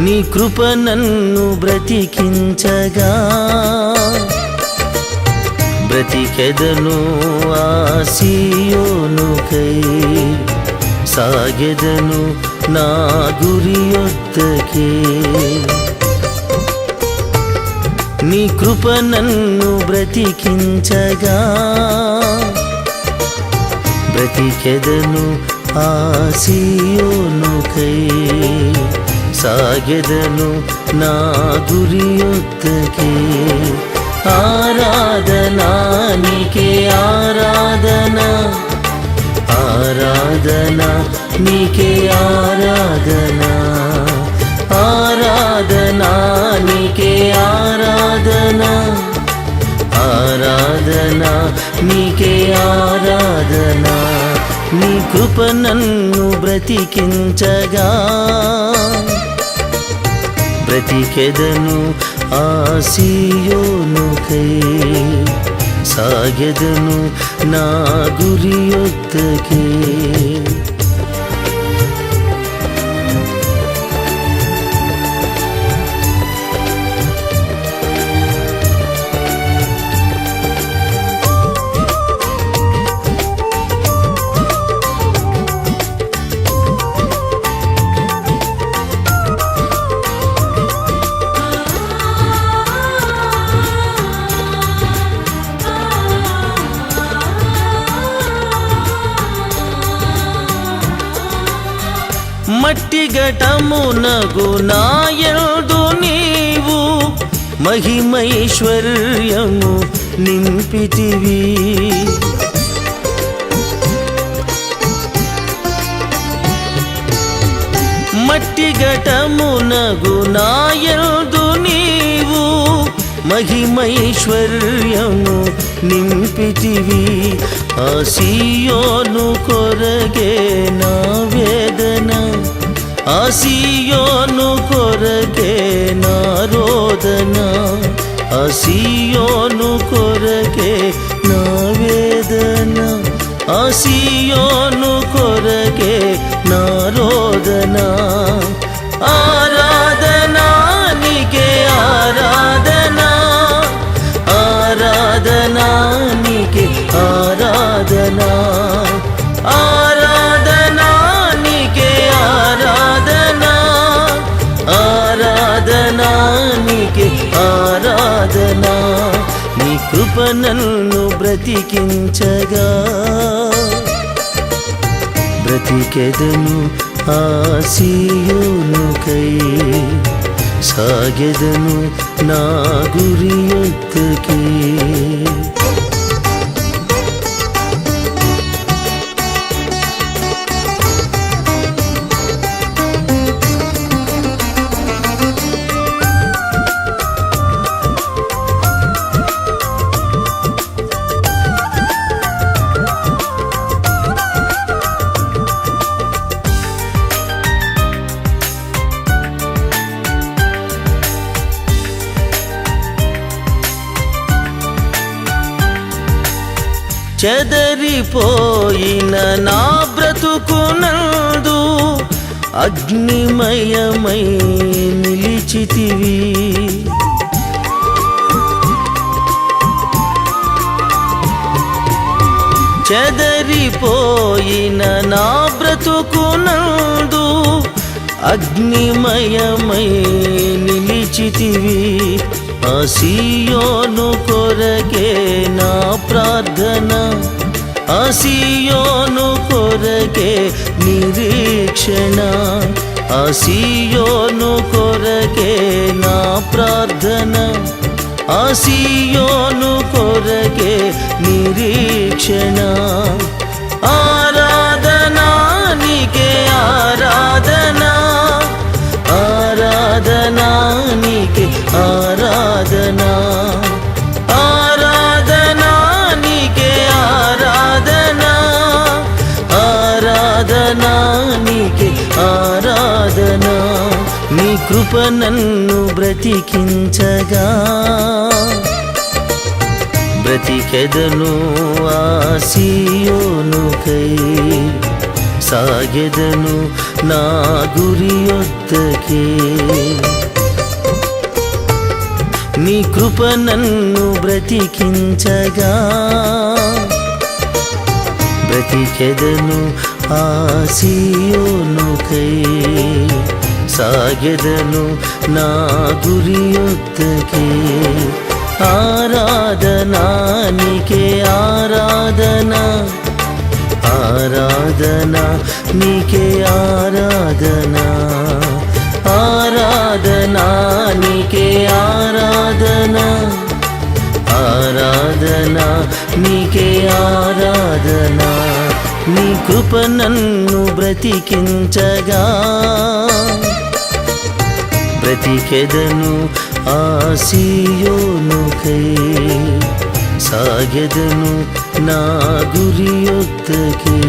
నీ కృప నన్ను బ్రతికించగా బ్రతికెదను ఆ సీయోనుకై సాగెదను నా గురియొద్దకే నీ కృప నన్ను బ్రతికించగా బ్రతికెదను ఆ సీయోనుకై సాగెదను నా గురియొద్దకే ఆరాధనా నీకే ఆరాధనా ఆరాధనా నీకే ఆరాధనా ఆరాధనా నీకే ఆరాధనా ఆరాధనా నీకే ఆరాధనా నీ కృప నన్ను బ్రతికించగా బ్రతికెదను ఆ సీయోనుకై సాగెదను నా గురియొద్దకే మట్టి ఘటమునగు నాయందు నీవు మహిమైశ్వర్యము నింపితివి మట్టి ఘటమునగు నాయందు నీవు మహిమైశ్వర్యము నింపితివి ఆ సీయోను కొరగే నా వేదన ఆ సీయోను కొరగే నా రోదన ఆ సీయోను కొరగే నా వేదన ఆ సీయోను కొరగే నా రోదన ఆరాధనా నీకే ఆరాధనా ఆరాధనా నీకే ఆరాధనా ఆరాధనా నీకే ఆరాధనా ఆరాధనా నీకే ఆరాధనా నీ కృప నన్ను బ్రతికించగా బ్రతికెదను ఆ సీయోనుకై సాగెదను నా గురియొద్దకే చెదరిపోయిన నా బ్రతుకునందు అగ్నిమయమై నిలిచితివి చెదరిపోయిన నా బ్రతుకునందు అగ్నిమయమై నిలిచితివి ఆ సీయోను కొరకే నా ప్రార్థన ఆ సీయోను కొరకే నిరీక్షణ ఆ సీయోను కొరకే నా ప్రార్థన ఆ సీయోను కొరకే నిరీక్షణ ఆరాధనా నీకే ఆరాధనా ఆరాధనా నీకే ఆరాధనా ఆరాధనా నీకే ఆరాధనా ఆరాధనా నీకే ఆరాధనా నీ కృప నన్ను బ్రతికించగా బ్రతికెదను ఆ సీయోనుకై సాగెదను నా గురియొద్దకే. నీ కృప నన్ను బ్రతికించగా బ్రతికెదను ఆ సీయోనుకై. సాగెదను నా గురియొద్దకే. ఆరాధనా నీకే ఆరాధన, ఆరాధన నీకే ఆరాధన, ఆరాధనా నీకే ఆరాధన, ఆరాధన నీకే ఆరాధన. నీ కృప నన్ను బ్రతికించగా బ్రతికెదను ఆ సీయోనుకై. సాగెదను నా గురియొద్దకే.